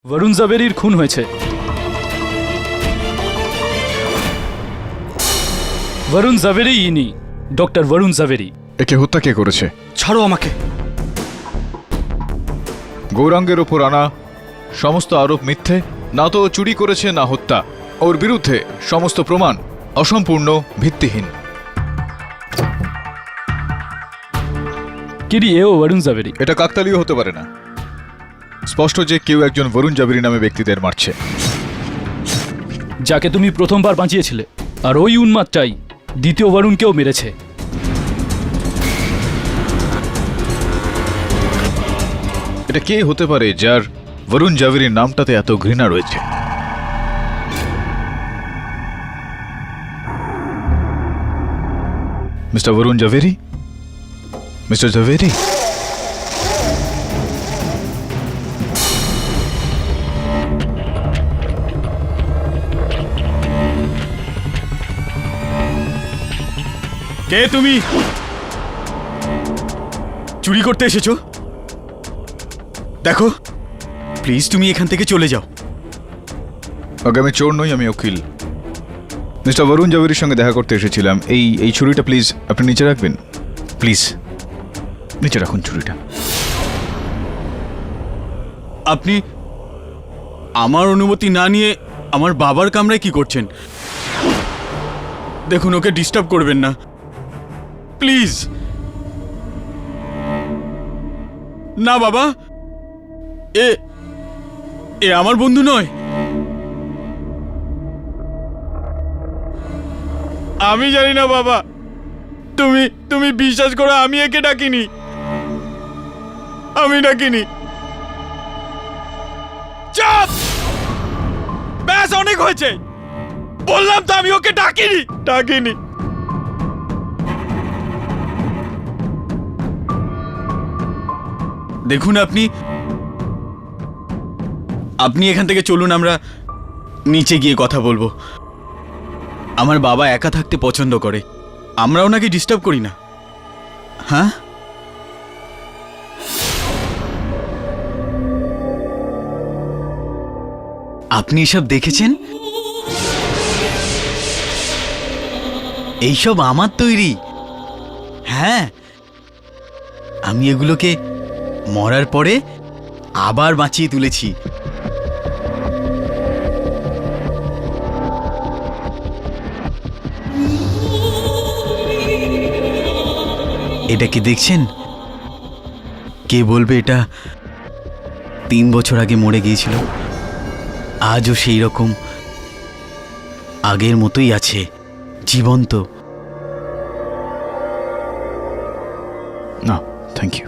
বরুণ জাভেরির খুন হয়েছে। বরুণ জাভেরি ইনি ডক্টর বরুণ জাভেরি। একে হত্যা কে করেছে? ছাড়ো আমাকে। গৌরাঙ্গের ওপর আনা সমস্ত আরোপ মিথ্যে। না তো ও চুরি করেছে না হত্যা। ওর বিরুদ্ধে সমস্ত প্রমাণ অসম্পূর্ণ, ভিত্তিহীন। কিরি এও বরুণ জাভেরি। এটা কাকতালীয় হতে পারে না। স্পষ্ট যে কেউ একজন বরুণ জাভেরি নামে ব্যক্তিদের মারছে। যাকে তুমি প্রথমবার বাঁচিয়েছিলে, আর ওই উন্মাদটাই দ্বিতীয় বরুণকেও মেরেছে। এটা কে হতে পারে যার বরুণ জাভেরির নামটাতে এত ঘৃণা রয়েছে? মিস্টার বরুণ জাভেরি, মিস্টার জাভেরি, কে তুমি? চুরি করতে এসেছো? দেখো প্লিজ তুমি এখান থেকে চলে যাও। আগে আমি চোর নই, আমি উকিল। মিস্টার বরুণ জাভেরির সঙ্গে দেখা করতে এসেছিলাম। এই ছুরিটা প্লিজ আপনি নিচে রাখবেন। প্লিজ নিচে রাখুন ছুরিটা। আপনি আমার অনুমতি না নিয়ে আমার বাবার কামরায় কি করছেন? দেখুন ওকে ডিস্টার্ব করবেন না প্লিজ। না বাবা, এ এ আমার বন্ধু নয়। আমি জানি না বাবা, তুমি বিশ্বাস করো আমি একে ডাকিনি, আমি ডাকিনি। চাপ! ব্যাস অনেক হয়েছে, বললাম তো আমি ওকে ডাকিনি। দেখুন আপনি এখান থেকে চলুন, আমরা নিচে গিয়ে কথা বলবো। আমার বাবা একা থাকতে পছন্দ করে, আমরা ওনাকে ডিস্টার্ব করি না। হ্যাঁ, আপনি এসব দেখেছেন? এইসব আমার তৈরি। হ্যাঁ, আমি এগুলোকে মরার পরে আবার বাঁচিয়ে তুলেছি। এটা কি দেখছেন? কে বলবে এটা 3 বছর আগে মরে গিয়েছিল, আজও সেই রকম আগের মতোই আছে, জীবন্ত। না, থ্যাংক ইউ।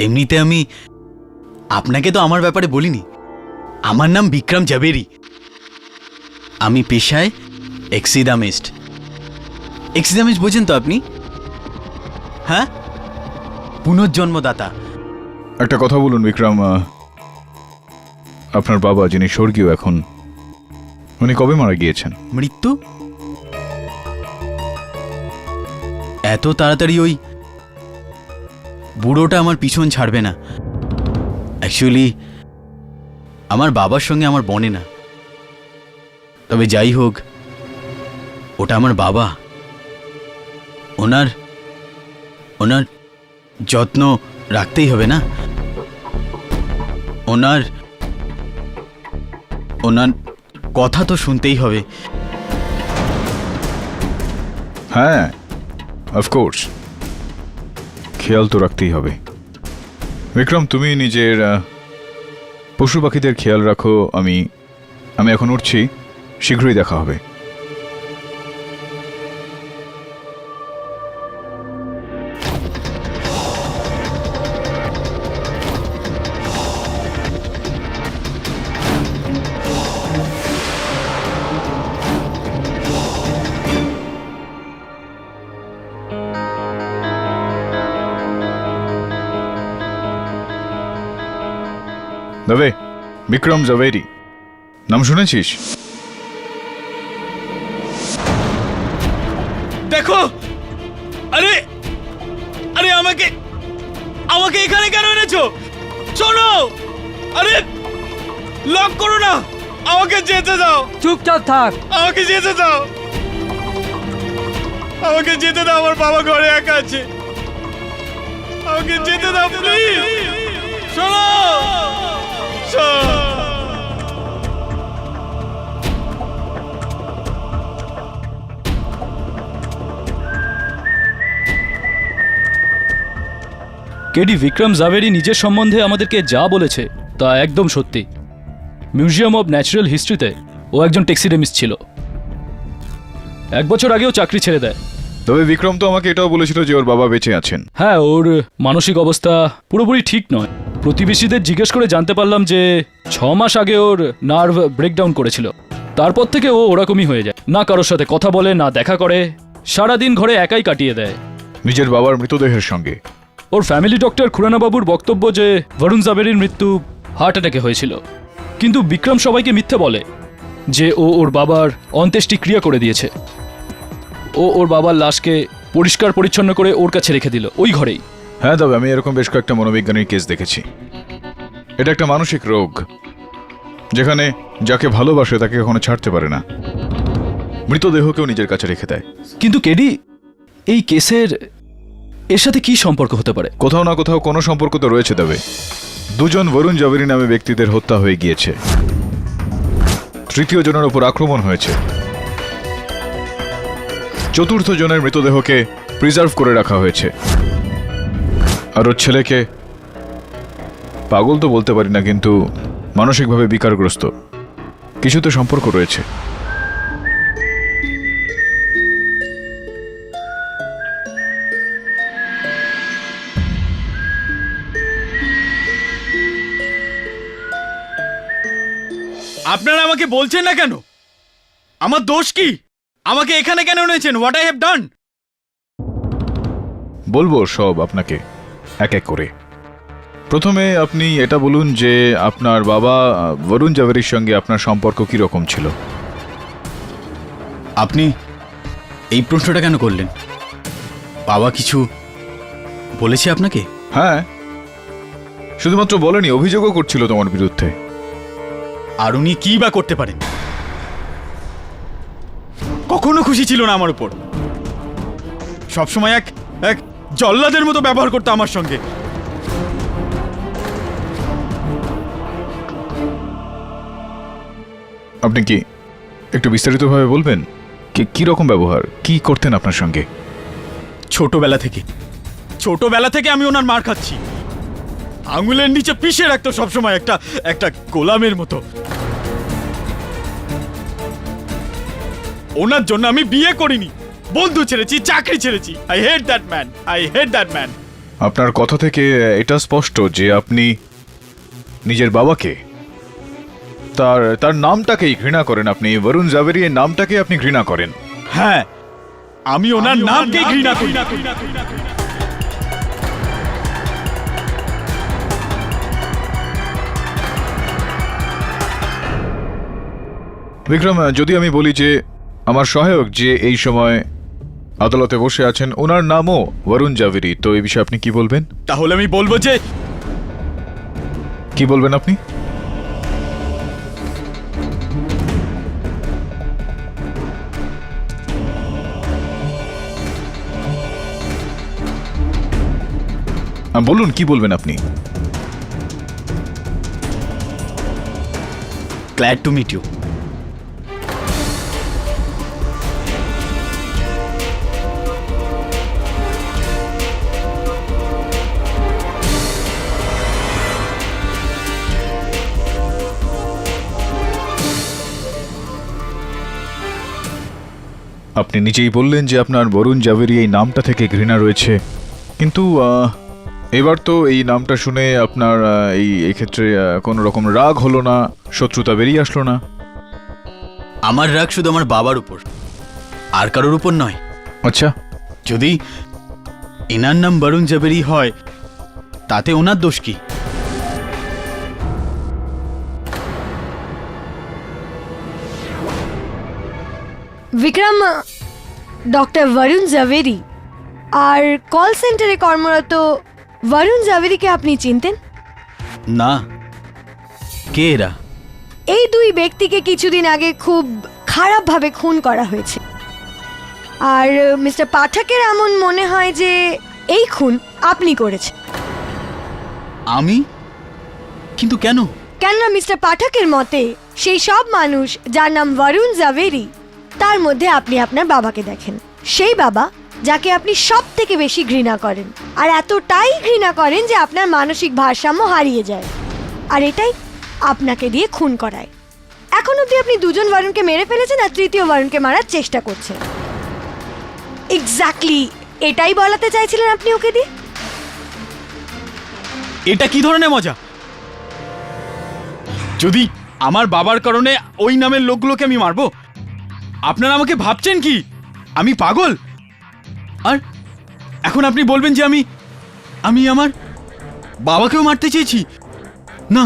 এমনিতে আমি আপনাকে তো আমার ব্যাপারে বলিনি। আমার নাম বিক্রম জাভেরি। আমি পেশায় এক্সিদামিস্ট। এক্সিদামিস্ট বোঝেন তো আপনি? হ্যাঁ, পুনর্জন্মদাতা। একটা কথা বলুন বিক্রম, আপনার বাবা যিনি স্বর্গীয় এখন, উনি কবে মারা গিয়েছেন? মৃত্যু এত তাড়াতাড়ি ওই বুড়োটা আমার পিছন ছাড়বে না। অ্যাকচুয়ালি আমার বাবার সঙ্গে আমার বনে না, তবে যাই হোক ওটা আমার বাবা। ওনার যত্ন রাখতেই হবে না। ওনার কথা তো শুনতেই হবে। হ্যাঁ, অফকোর্স, খেয়াল তো রাখতেই হবে। বিক্রম, তুমি নিজের পশু পাখিদের খেয়াল রাখো। আমি এখন উঠছি, শীঘ্রই দেখা হবে। দবে, বিক্রম জাভেরি নাম শুনেছিস? দেখো, আরে আরে আমাকে এখানে কেন এনেছো? শোনো, আরে লক করো না, আমাকে যেতে দাও, চুপচাপ থাক। আমাকে যেতে দাও, আমাকে যেতে দাও, আমার বাবা ঘরে একা আছে, আমাকে যেতে দাও প্লিজ। শোনো, কেডি বিক্রম জাভেরি নিজের সম্বন্ধে আমাদেরকে যা বলেছে তা একদম সত্যি। মিউজিয়াম অব ন্যাচারাল হিস্ট্রিতে ও একজন ট্যাক্সিডেমিস্ট ছিল। 1 বছর আগেও চাকরি ছেড়ে দেয়। তবে বিক্রম তো আমাকে এটাও বলেছিল যে ওর বাবা বেঁচে আছেন। হ্যাঁ, ওর মানসিক অবস্থা পুরোপুরি ঠিক নয়। প্রতিবেশীদের জিজ্ঞেস করে জানতে পারলাম যে 6 মাস আগে ওর নার্ভ ব্রেকডাউন করেছিল। তারপর থেকে ও ওরকমই হয়ে যায়, না কারোর সাথে কথা বলে, না দেখা করে, সারাদিন ঘরে একাই কাটিয়ে দেয়। নিজের বাবার মৃতদেহের সঙ্গে। ওর ফ্যামিলি ডক্টর খুরানাবাবুর বক্তব্য যে বরুণ জাভেরির মৃত্যু হার্ট অ্যাটাকে হয়েছিল, কিন্তু বিক্রম সবাইকে মিথ্যে বলে যে ও ওর বাবার অন্ত্যেষ্টিক্রিয়া করে দিয়েছে। ও ওর বাবার লাশকে পরিষ্কার পরিচ্ছন্ন করে ওর কাছে রেখে দিল, ওই ঘরেই। হ্যাঁ, তবে আমি এরকম বেশ কয়েকটা মনোবিজ্ঞানীর কেস দেখেছি। এটা একটা মানসিক রোগ, যেখানে যাকে ভালোবাসে তাকে কখনো ছাড়তে পারে না, মৃতদেহকেও নিজের কাছে রেখে দেয়। কিন্তু কেডি, এই কেসের এর সাথে কি সম্পর্ক হতে পারে? কোথাও না কোথাও কোনো সম্পর্ক তো রয়েছে। তবে 2 জন বরুণ জাভেরি নামে ব্যক্তিদের হত্যা হয়ে গিয়েছে, 3য় জনের উপর আক্রমণ হয়েছে, 4র্থ জনের মৃতদেহকে প্রিজার্ভ করে রাখা হয়েছে, আর ওর ছেলেকে পাগল তো বলতে পারি না, কিন্তু মানসিকভাবে বিকারগ্রস্ত। কিছু তো সম্পর্ক রয়েছে। আপনারা আমাকে বলছেন না কেন? আমার দোষ কি? আমাকে এখানে কেন এনেছেন? What I have done? বলবো সব আপনাকে এক এক করে। প্রথমে আপনি এটা বলুন যে আপনার বাবা বরুণ জাভেরির সঙ্গে আপনার সম্পর্ক কি রকম ছিল? আপনি এই প্রশ্নটা কেন করলেন? বাবা কিছু বলেছে আপনাকে? হ্যাঁ, শুধুমাত্র বলেনি, অভিযোগও করছিল তোমার বিরুদ্ধে। আর উনি কি বা করতে পারেন? কখনো খুশি ছিল না আমার উপর, সবসময় এক এক জল্লাদের মতো ব্যবহার করতো আমার সঙ্গে। আপনি কি একটু বিস্তারিতভাবে বলবেন কি রকম ব্যবহার, কি করতেন আপনার সঙ্গে? ছোটবেলা থেকে আমি ওনার মার খাচ্ছি। আঙুলের নিচে পিষে রাখতো সবসময়, একটা গোলামের মতো। ওনার জন্য আমি বিয়ে করিনি, বন্ধু ছেড়েছি, চাকরি ছেড়েছি। I hate that man. আপনার কথা থেকে এটা স্পষ্ট যে আপনি নিজের বাবাকে, তার নামটাকেই ঘৃণা করেন। আপনি বরুণ জাভেরি এর নামটাকে আপনি ঘৃণা করেন। হ্যাঁ, আমি ওনার নামকে ঘৃণা করি। বিক্রম, যদি আমি বলি যে আমার সহায়ক যে এই সময় আদালতে বসে আছেন, ওনার নামও বরুণ জাভেরি, তো এই বিষয়ে আপনি কি বলবেন? তাহলে আমি বলবো যে, কি বলবেন আপনি? বলুন, কি বলবেন আপনি? Glad to meet you. আপনি নিজেই বললেন যে আপনার বরুণ জাভেরি এই নামটা থেকে ঘৃণা রয়েছে, কিন্তু এবার তো এই নামটা শুনে আপনার এই ক্ষেত্রে কোনো রকম রাগ হলো না, শত্রুতা বেরিয়ে আসলো না? আমার রাগ শুধু আমার বাবার উপর, আর কারোর উপর নয়। আচ্ছা, যদি এনার নাম বরুণ জাভেরি হয় তাতে ওনার দোষ কি? বিক্রম, ডক্টর বরুণ জাভেরি আর কল সেন্টারে কর্মরত বরুণ জাভেরিকে আপনি চিনতেন? না, কে এরা? এই দুই ব্যক্তিকে কিছুদিন আগে খুব খারাপভাবে খুন করা হয়েছে, আর মিস্টার পাঠকের এমন মনে হয় যে এই খুন আপনি করেছেন। আমি? কিন্তু কেন? কেননা মিস্টার পাঠকের মতে সেই সব মানুষ যার নাম বরুণ জাভেরি, তার মধ্যে আপনি আপনার বাবাকে দেখেন, সেই বাবা যাকে আপনি সব থেকে বেশি ঘৃণা করেন, আর এতটাই ঘৃণা করেন যে আপনার মানসিক ভারসাম্য হারিয়ে যায়, আর এটাই আপনাকে দিয়ে খুন করায়। এখন অবধি আপনি দুজন বরুণকে মেরে ফেলেছেন আর তৃতীয় বরুণকে মারার চেষ্টা করছেন। এক্স্যাক্টলি এটাই বলাতে চাইছিলেন আপনি ওকে দিয়ে? এটা কি ধরনের মজা? যদি আমার বাবার কারণে ওই নামের লোকগুলোকে আমি মারবো, আপনারা আমাকে ভাবছেন কি আমি পাগল? আর এখন আপনি বলবেন যে আমি আমার বাবাকেও মারতে চেয়েছি? না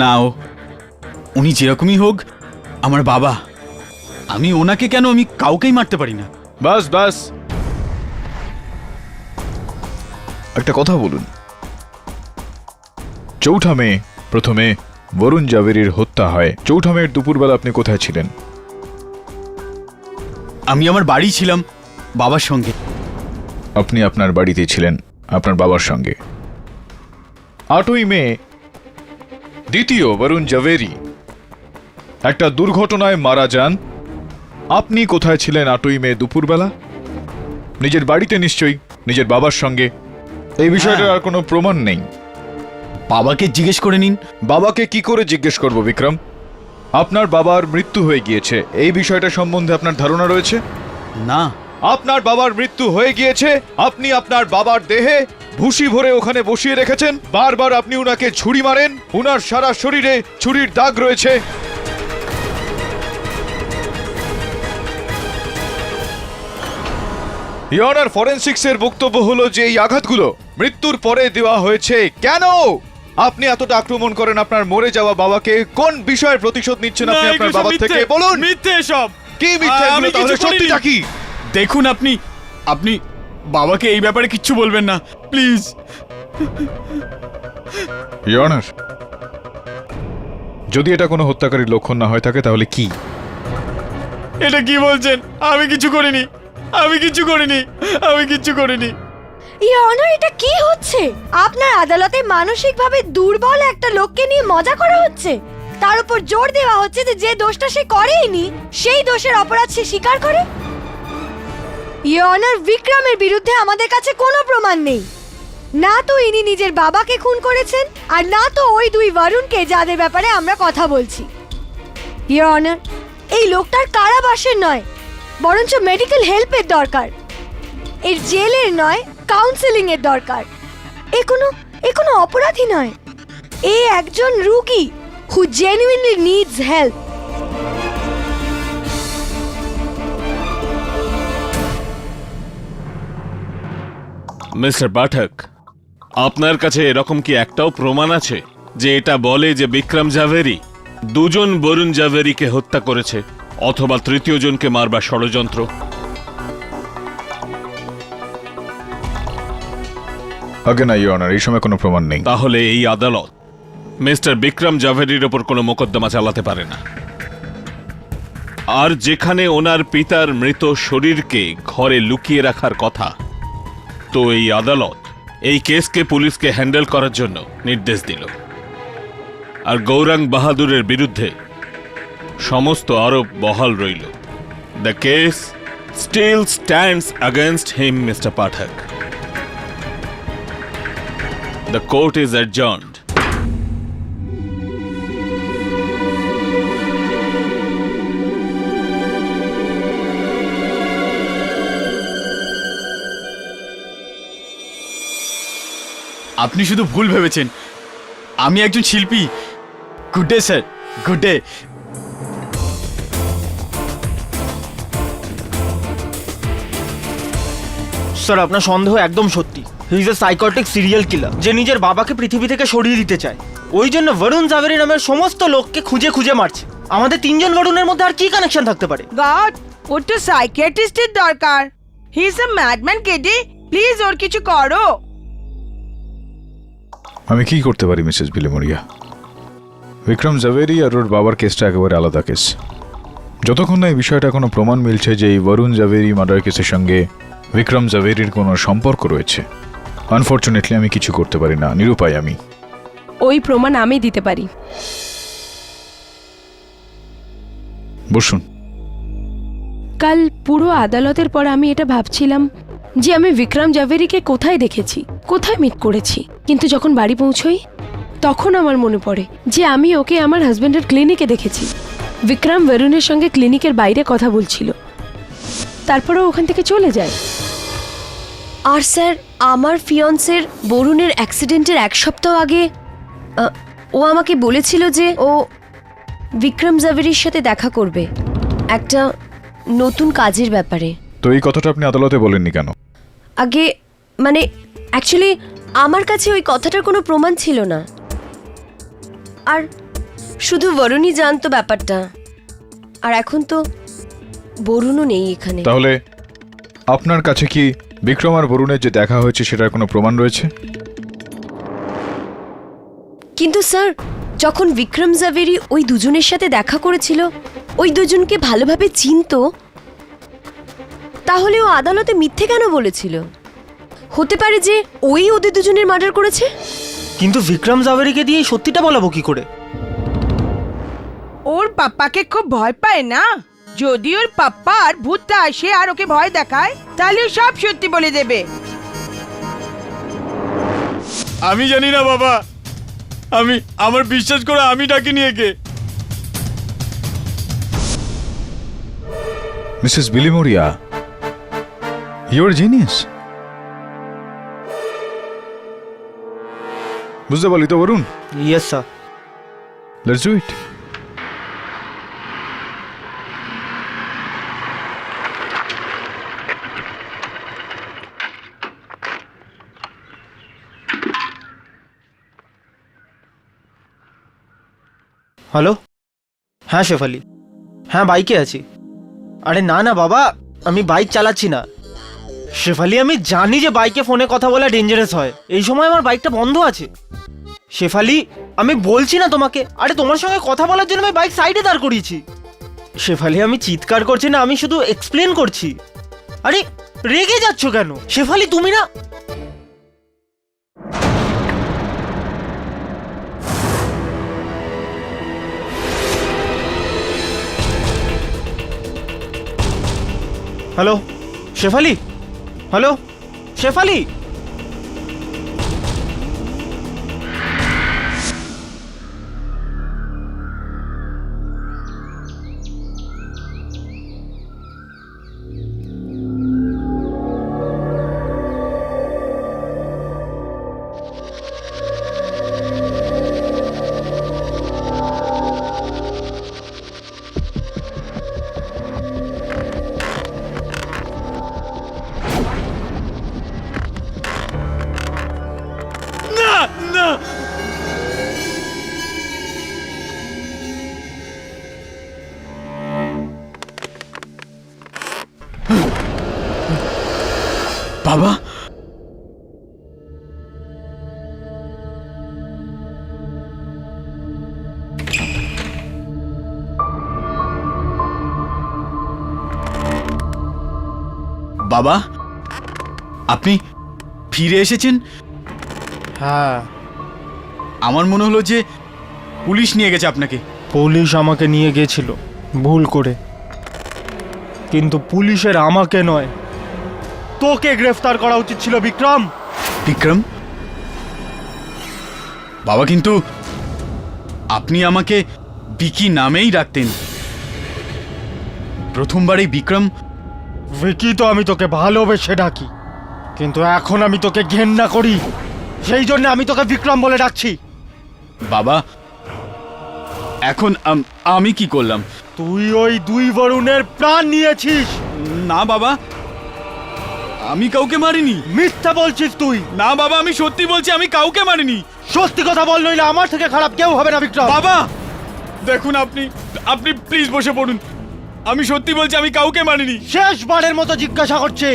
না, উনি যেরকমই হোক আমার বাবা, আমি ওনাকে কেন আমি কাউকেই মারতে পারি না। বাস বাস, একটা কথা বলুন। 4 মে প্রথমে বরুণ জাভেরির হত্যা হয়। 4 মের দুপুরবেলা আপনি কোথায় ছিলেন? আমি আমার বাড়ি ছিলাম বাবার সঙ্গে। আপনি আপনার বাড়িতে ছিলেন আপনার বাবার সঙ্গে। 8ই মে দ্বিতীয় বরুণ জাভেরি একটা দুর্ঘটনায় মারা যান। আপনি কোথায় ছিলেন 8ই মে দুপুরবেলা? নিজের বাড়িতে নিশ্চয়ই, নিজের বাবার সঙ্গে। এই বিষয়টার আর কোনো প্রমাণ নেই। বাবাকে জিজ্ঞেস করে নিন। বাবাকে কি করে জিজ্ঞেস করব বিক্রম? আপনার বাবার মৃত্যু হয়ে গিয়েছে, এই বিষয়টা সম্বন্ধে আপনার ধারণা রয়েছে? না। আপনার বাবার মৃত্যু হয়ে গিয়েছে, আপনি আপনার বাবার দেহে ভুসি ভরে ওখানে বসিয়ে রেখেছেন, বারবার আপনি উনাকে ছুরি মারেন, উনার সারা শরীরে ছুরির দাগ রয়েছে। ইয়নার ফরেনসিক্সের বক্তব্য হলো যে এই আঘাতগুলো মৃত্যুর পরে দেওয়া হয়েছে। কেন আপনি এতটা আক্রমণ করেন আপনার মরে যাওয়া বাবাকে? কোন বিষয়ের প্রতিশোধ নিচ্ছেন আপনি আপনার বাবার থেকে? বলুন। মিথ্যে সব। কি মিথ্যে? এগুলো তাহলে সত্যিটা কি? দেখুন, আপনি বাবাকে এই ব্যাপারে কিচ্ছু বলবেন না, প্লিজ। ইয়নার, যদি এটা কোনো হত্যাকারীর লক্ষণ না হয় থাকে তাহলে কি? এটা কি বলছেন? আমি কিছু করিনি, আমি কিছু করিনি, আমি কিছু করিনি। ইওর অনার, এটা কি হচ্ছে? আপনার আদালতে মানসিকভাবে দুর্বল একটা লোককে নিয়ে মজা করা হচ্ছে, তার উপর জোর দেওয়া হচ্ছে যে দোষটা সে করেইনি সেই দোষের অপরাধ সে স্বীকার করে। ইওর অনার, বিক্রমের বিরুদ্ধে আমাদের কাছে কোনো প্রমাণ নেই। না তো ইনি নিজের বাবাকে খুন করেছেন, আর না তো ওই দুই বরুণকে যাদের ব্যাপারে আমরা কথা বলছি। ইওর অনার, এই লোকটার কারাবাসের নয়, বরঞ্চ মেডিকেল হেল্পের দরকার। এর জেলের নয়, কাউন্সেলিং এর দরকার। এ কোনো অপরাধী নয়, এ একজন রোগী হু জেনুইনলি নিডস হেল্প। মিস্টার পাঠক, আপনার কাছে এরকম কি একটাও প্রমাণ আছে যে এটা বলে যে বিক্রম জাভেরি দুজন বরুণ জাভেরিকে হত্যা করেছে অথবা তৃতীয় জনকে মারবার ষড়যন্ত্র? আগে না ইওর অনার, এই সময় কোনো প্রমাণ নেই। তাহলে এই আদালত মিস্টার বিক্রম জাভেরির ওপর কোনো মোকদ্দমা চালাতে পারে না। আর যেখানে ওনার পিতার মৃত শরীরকে ঘরে লুকিয়ে রাখার কথা, তো এই আদালত এই কেসকে পুলিশকে হ্যান্ডেল করার জন্য নির্দেশ দিল। আর গৌরাঙ্গ বাহাদুরের বিরুদ্ধে সমস্ত আরোপ বহাল রইল। The case still stands against him, mister Pathak. The court is adjourned. আপনি শুধু ভুল ভেবেছেন, আমি একজন শিল্পী। Good day sir, good day. Sir, আপনার সন্দেহ একদম সত্যি। হি is A psychotic serial killer যে নিজের বাবাকে পৃথিবী থেকে সরিয়ে দিতে চায়। ওই জন্য বরুণ জাভেরি নামের সমস্ত লোককে খুঁজে খুঁজে মারছে। আমাদের 3 জন বরুণের মধ্যে আর কি কানেকশন থাকতে পারে? গড, ওর তো সাইকিয়াট্রিস্টের দরকার। He is a madman KD, please ওর কিছু করো। আমি কি করতে পারি মিসেস বিলেমোরিয়া? বিক্রম জাভেরি আর ওর বাবার কেসটা একেবারে আলাদা কেস। যতক্ষণ না এই বিষয়টা কোনো প্রমাণ মিলছে যে এই বরুণ জাভেরি মার্ডার কেসের সঙ্গে বিক্রম জাভেরির কোনো সম্পর্ক রয়েছে, আনফর্চুনেটলি আমি কিছু করতে পারি না, নিরুপায় আমি। ওই প্রমাণ আমি দিতে পারি। বসুন। কাল পুরো আদালতের পর আমি এটা ভাবছিলাম যে আমি বিক্রম জাভেরিকে কোথায় দেখেছি, কোথায় মিট করেছি। কিন্তু যখন বাড়ি পৌঁছই তখন আমার মনে পড়ে যে আমি ওকে আমার হাজব্যান্ডের ক্লিনিকে দেখেছি। বিক্রম বরুণের সঙ্গে ক্লিনিকের বাইরে কথা বলছিল, তারপরে ওখান থেকে চলে যায়। আর স্যার, আমার ফিয়ন্সের বরুণের অ্যাক্সিডেন্টের 1 সপ্তাহ আগে ও আমাকে বলেছিল যে ও বিক্রম জাভেরির সাথে দেখা করবে একটা নতুন কাজের ব্যাপারে। তো এই কথাটা আপনি আদালতে বলেননি কেন? আগে মানে অ্যাকচুয়ালি আমার কাছে ওই কথাটার কোনো প্রমাণ ছিল না, আর শুধু বরুণই জানতো ব্যাপারটা। আর এখন তো বরুণও নেই এখানে। তাহলে আপনার কাছে কি বিক্রম আর বরুণের যে দেখা হয়েছে সেটার কোনো প্রমাণ রয়েছে? কিন্তু স্যার, যখন বিক্রম জাভেরি ওই দুজনের সাথে দেখা করেছিল, ওই দুজনকে ভালোভাবে চিনতো, তাহলে ও আদালতে মিথ্যে কেন বলেছিল? হতে পারে যে ওই ওদের দুজনের মার্ডার করেছে। কিন্তু বিক্রম জাভেরিকে দিয়ে এই সত্যিটা বলাবো কি করে? ওর পাপ্পাকে খুব ভয় পায় না। যদি ওর পাপ্পা আর ভূতটা আসে আর ওকে ভয় দেখায়, তাহলে ও সব সত্যি বলে দেবে। আমি জানি না বাবা, আমার বিশ্বাস করে আমি ডাকিনি একে। Mrs Bilimoria, you're genius. বুঝতে পারলি তো Varun? Yes sir. Let's do it. Hello, হ্যাঁ শেফালি, হ্যাঁ বাইকে আছি। আরে না না বাবা, আমি বাইক চালাচ্ছি না। শেফালি, আমি জানি যে বাইকে ফোনে কথা বলা ডেঞ্জারাস হয়। এই সময় আমার বাইকটা বন্ধ আছে। শেফালি, আমি বলছি না তোমাকে, আরে তোমার সঙ্গে কথা বলার জন্য আমি বাইক সাইডে দাঁড় করিয়েছি। শেফালি, আমি চিৎকার করছি না, আমি শুধু এক্সপ্লেন করছি। আরে রেগে যাচ্ছ কেন শেফালি? তুমি না হ্যালো শেফালি, হ্যালো শেফালি। বাবা, বাবা, আপনি ফিরে এসেছেন? হ্যাঁ, আমার মনে হলো যে পুলিশ নিয়ে গেছে আপনাকে। পুলিশ আমাকে নিয়ে গেছিল ভুল করে, কিন্তু পুলিশের আমাকে নয়, তোকে গ্রেফতার করা উচিত ছিল বিক্রম। বিক্রম? বাবা, কিন্তু আপনি আমাকে বিকি নামেই ডাকতেন। প্রথমবারেই বিক্রম। ভিকি তো আমি তোকে ভালোবেসে ডাকি, কিন্তু এখন আমি তোকে ঘেন্না করি, সেই জন্য আমি তোকে বিক্রম বলে ডাকছি। বাবা, এখন আমি কি করলাম? তুই ওই 2 বরুণের প্রাণ নিয়েছিস। না বাবা, আমি কাউকে মারিনি। মিথ্যা বলছিস তুই। না বাবা, আমি সত্যি বলছি, আমি কাউকে মারিনি। সত্যি কথা বল, নইলে আমার থেকে খারাপ কেউ হবে না বিক্রম। বাবা দেখুন, আপনি প্লিজ বসে পড়ুন। আমি সত্যি বলছি, আমি কাউকে মারিনি। শেষবারের মতো জিজ্ঞাসা করছি,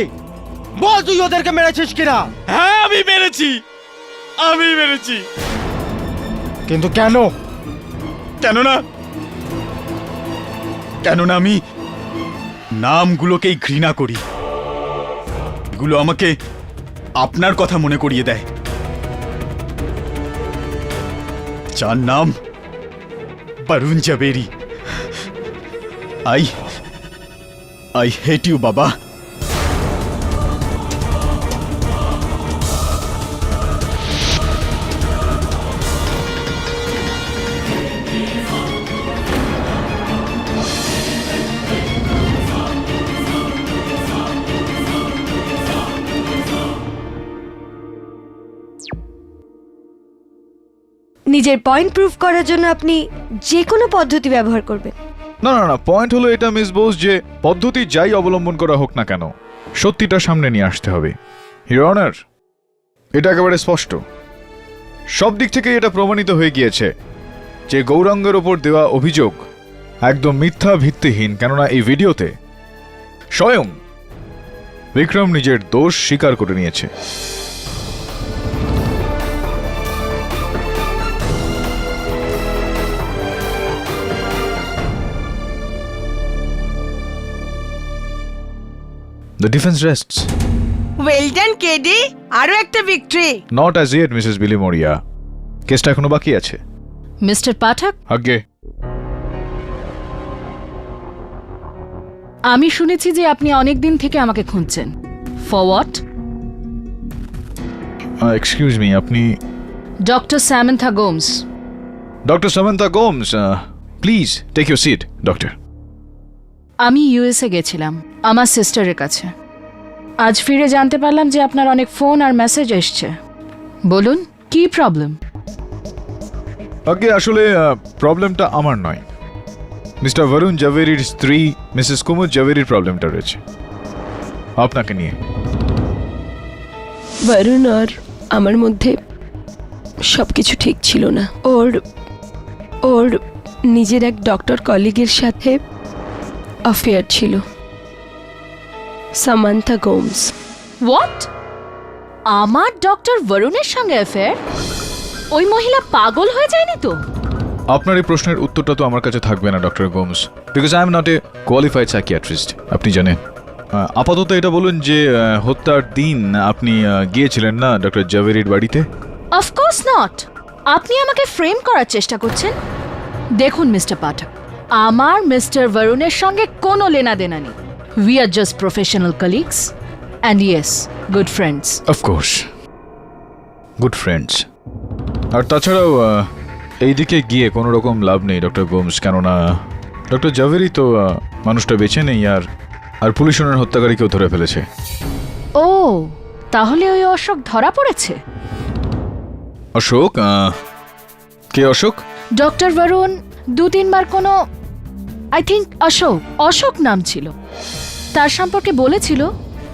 বল তুই ওদেরকে মেরেছিস কিনা? হ্যাঁ, আমি মেরেছি। কিন্তু কেন? কেননা আমি নামগুলোকেই ঘৃণা করি। এগুলো আমাকে আপনার কথা মনে করিয়ে দেয়, যার নাম Varun Javeri. I hate you বাবা। নিজের পয়েন্ট প্রুফ করার জন্য আপনি যে কোনো পদ্ধতি ব্যবহার করবেন। না না না, পয়েন্ট হলো এটা মিস বোস যে পদ্ধতি যাই অবলম্বন করা হোক না কেন, সত্যিটা সামনে নিয়ে আসতে হবে। ইওর অনার, এটা একেবারে স্পষ্ট, সব দিক থেকে এটা প্রমাণিত হয়ে গিয়েছে যে গৌরাঙ্গের ওপর দেওয়া অভিযোগ একদম মিথ্যা, ভিত্তিহীন। কেননা এই ভিডিওতে স্বয়ং বিক্রম নিজের দোষ স্বীকার করে নিয়েছে। The defense rests. Well done KD, আরো একটা victory. Not as yet, Mrs. Billy Moria. কেসটা এখনো বাকি আছে। মিস্টার পাঠক, আগে আমি শুনেছি যে আপনি অনেক দিন থেকে আমাকে খুঁজছেন। For what? এক্সকিউজ মি, আপনি doctor Samantha Gomes. Doctor Samantha Gomes? Please take your seat, doctor. আমি ইউএসএ গেছিলাম আমার সিস্টারের কাছে। আজ ফিরে জানতে পারলাম যে আপনার অনেক ফোন আর মেসেজ এসছে। বলুন, কি প্রবলেম? আগে আসলে প্রবলেমটা আমার নয়, মিস্টার বরুণ জাভেরির স্ত্রী মিসেস কুমুদ জাভেরির প্রবলেমটা রয়েছে আপনাকে নিয়ে। বরুণ আর আমার মধ্যে সব কিছু ঠিক ছিল না। ওর নিজের এক ডক্টর কলিগের সাথে অ্যাফেয়ার ছিল, সামান্থা গোমস। হোয়াট? আমার ডক্টর বরুণের সঙ্গে অ্যাফেয়ার? ওই মহিলা পাগল হয়ে যায়নি তো? আপনার এই প্রশ্নের উত্তরটা তো আমার কাছে থাকবে না doctor Gomes, because I am not a qualified psychiatrist. আপনি জানেন। আপাতত এটা বলুন যে হত্যার দিন আপনি গিয়েছিলেন না ডক্টর জাভেরির বাড়িতে? Of course not. আপনি আমাকে ফ্রেম করার চেষ্টা করছেন। দেখুন মিস্টার পাঠক, আমার মিস্টার বরুণের সঙ্গে কোনো লেনাদেনা নেই। We are just professional colleagues and yes, good friends. Of course, good friends. আর তাছাড়াও এইদিকে গিয়ে কোনো রকম লাভ নেই ডক্টর গোমস, কেননা ডক্টর জাভেরি তো মানুষটা বেঁচে নেই, আর পুলিশ ওনার হত্যাকারীকেও ধরে ফেলেছে। ও, তাহলে ওই অশোক ধরা পড়েছে? অশোক? কে অশোক? ডক্টর বরুণ 2-3 বার কোনো আই থিঙ্ক অশোক নাম ছিল, তার সম্পর্কে বলেছিল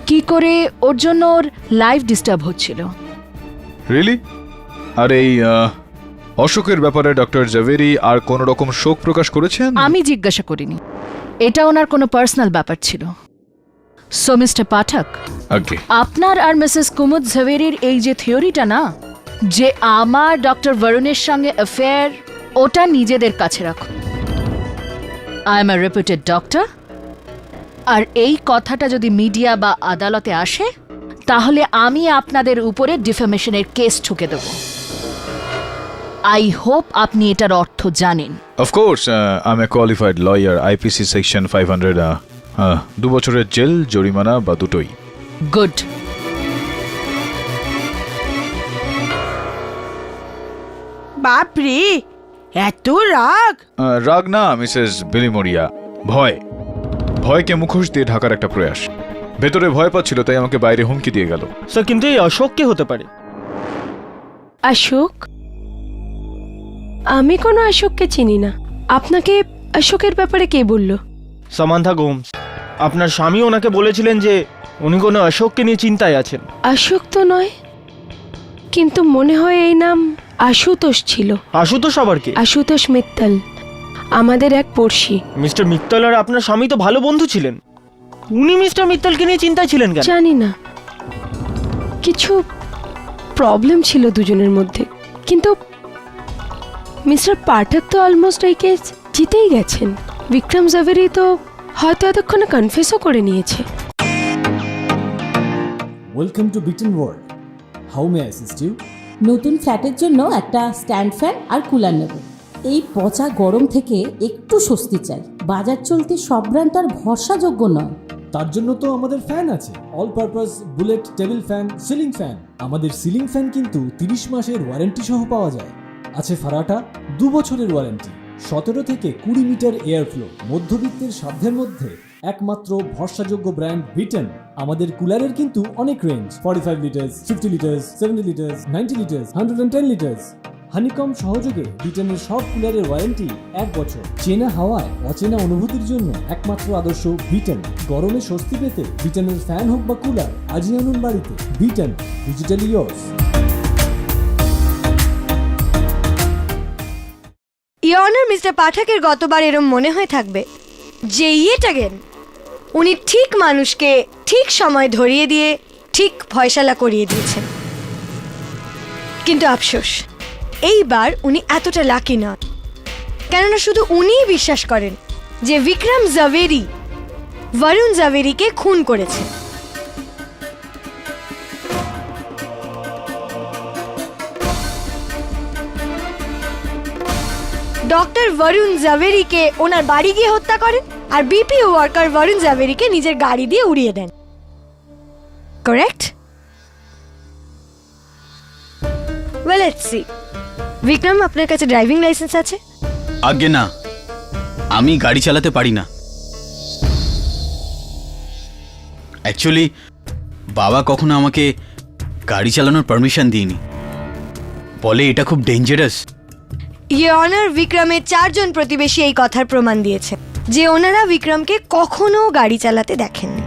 কি করে ওর জন্য ওর লাইফ ডিস্টার্ব হচ্ছিল। রিয়েলি? আর এই অশোকের ব্যাপারে ডক্টর জাভেরি আর কোনো রকম শোক প্রকাশ করেছেন? আমি জিজ্ঞাসা করিনি, এটা ওনার কোনো পার্সোনাল ব্যাপার ছিল। সো মিস্টার পাঠক, আগে আপনার আর মিসেস কুমুদ ঝাভেরির এই যে থিওরিটা না, যে আমার ডক্টর বরুণের সঙ্গে অ্যাফেয়ার, ওটা নিজেদের কাছে রাখুন। I am a reputed doctor, আর এই কথাটা যদি মিডিয়া বা আদালতে আসে তাহলে আমি আপনাদের উপরে ডিফেমেশনের কেস ঠুকে দেব। আই হোপ আপনি এটার অর্থ জানেন। Of course, I M A qualified lawyer, IPC section 500, 2 বছরের জেল, জরিমানা বা দুটোই। গুড। বাপরে, এত রাগ! রাগ না মিসেস বিলি মরিয়া, ভয়কে মুখোশ দিয়ে ঢাকার একটা প্রয়াস। ভেতরে ভয় পাচ্ছিল, তাই আমাকে বাইরে হুমকি দিয়ে গেল। স্যার, কিন্তু এই অশোক কে হতে পারে? অশোক? আমি কোনো অশোককে চিনি না। আপনাকে অশোকের ব্যাপারে কে বলল? সামান্থা গোমস। আপনার স্বামী ওনাকে বলেছিলেন যে উনি কোনো অশোককে নিয়ে চিন্তায় আছেন। অশোক তো নয়, কিন্তু মনে হয় এই নাম আশুতোষ ছিল। আশুতোষ আবার কে? আশুতোষ মিত্তল, আমাদের এক পড়শি। মিস্টার মিত্তল আর আপনার স্বামী তো ভালো বন্ধু ছিলেন, উনি মিস্টার মিত্তলকে নিয়ে চিন্তায় ছিলেন কেন? জানি না, কিছু প্রবলেম ছিল দুজনের মধ্যে, কিন্তু মিস্টার পাঠক তো অলমোস্ট এই কেস জিতেই গেছেন। বিক্রম জাভেরি তো হয়তো এতক্ষণে কনফেসও করে নিয়েছে। Welcome to bitten world. How may I assist you? নতুন ফ্ল্যাটের জন্য একটা স্ট্যান্ড ফ্যান আর কুলার নেব। এই পচা গরম থেকে একটু স্বস্তি চাই। বাজার চলতে সব ব্র্যান্ড আর ভরসাযোগ্য নয়। তার জন্য তো আমাদের ফ্যান আছে, all purpose bullet table fan, ceiling fan. আমাদের সিলিং ফ্যান কিন্তু 30 মাসের ওয়ারেন্টি সহ পাওয়া যায়। আছে ফারাটা 2 বছরের ওয়ারেন্টি, 17 থেকে 20 মিটার এয়ার ফ্লো। মধ্যবিত্তের সাধ্যের মধ্যে একমাত্র ভরসাযোগ্য ব্র্যান্ড বিটেন। আমাদের কুলারের কিন্তু অনেক range, 45 litres, 50 litres, 70 litres, 90 litres, 110 litres. Honeycomb সহযোগে বিটেনের সব কুলারের ওয়ারেন্টি 1 বছর। চেনা হাওয়ায় অচেনা অনুভূতির জন্য একমাত্র আদর্শ বিটেন। গরমে স্বস্তি পেতে বিটেনের ফ্যান হোক বা কুলার, আজই আনুন বাড়িতে। Beaten, digitally yours. Your honour, mister পাঠকের গতবার এরম মনে হয়ে থাকবে যে ইয়েটাগেন উনি ঠিক মানুষকে ঠিক সময় ধরিয়ে দিয়ে ঠিক ফয়সালা করিয়ে দিয়েছেন। কিন্তু আফসোস, এইবার উনি এতটা লাকি নন, কেননা শুধু উনিই বিশ্বাস করেন যে বিক্রম জাভেরি বরুণ জাভেরিকে খুন করেছে। ডক্টর বরুণ জাভেরিকে ওনার বাড়ি গিয়ে হত্যা করেন, আর বিপিও ওয়ার্কার বরুণ জাভেরিকে নিজের গাড়ি দিয়ে উড়িয়ে দেন। Correct? Well, let's see. Vikram, আপনার কাছে ড্রাইভিং লাইসেন্স আছে? আজ্ঞে না, আমি গাড়ি চালাতে পারি না। অ্যাকচুয়ালি বাবা কখনো আমাকে গাড়ি চালানোর পারমিশন দিইনি, বলে এটা খুব ডেঞ্জারাস। ইওর অনার, বিক্রমের 4 জন প্রতিবেশী এই কথার প্রমাণ দিয়েছে যে ওনারা বিক্রমকে কখনো গাড়ি চালাতে দেখেননি।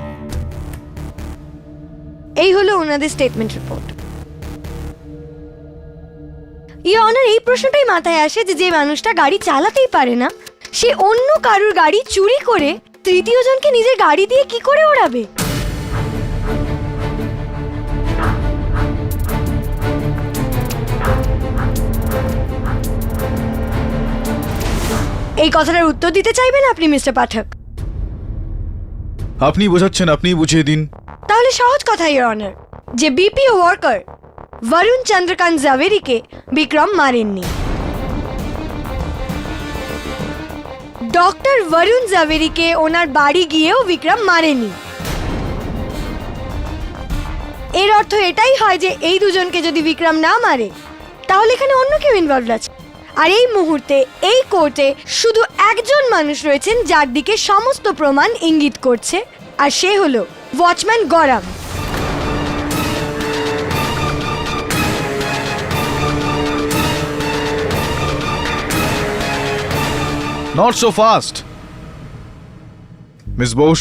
এই হলো ওনাদের স্টেটমেন্ট রিপোর্ট। ইওর অনার, এই প্রশ্নটাই মাথায় আসে যে মানুষটা গাড়ি চালাতেই পারে না, সে অন্য কারুর গাড়ি চুরি করে তৃতীয় জনকে নিজের গাড়ি দিয়ে কি করে ওড়াবে? এই কথাটার উত্তর দিতে চাইবেন আপনি, মিস্টার পাঠক? আপনি বোঝাচ্ছেন, আপনি বুঝিয়ে দিন। তাহলে সহজ কথা, ইওর অনার, যে বিপিও ওয়ার্কার বরুণ চন্দ্রকান্ত জাভেরিকে বিক্রম মারেননি। ডক্টর বরুণ জাভেরিকে ওনার বাড়ি গিয়েও বিক্রম মারেনি। এর অর্থ এটাই হয় যে এই দুজনকে যদি বিক্রম না মারে তাহলে এখানে অন্য কেউ ইনভলভ আছে। আর এই মুহূর্তে এই কোর্টে শুধু একজন মানুষ রয়েছেন যার দিকে সমস্ত প্রমাণ ইঙ্গিত করছে, আর সে হলো watchman Gaurav. Not so fast miss Bose.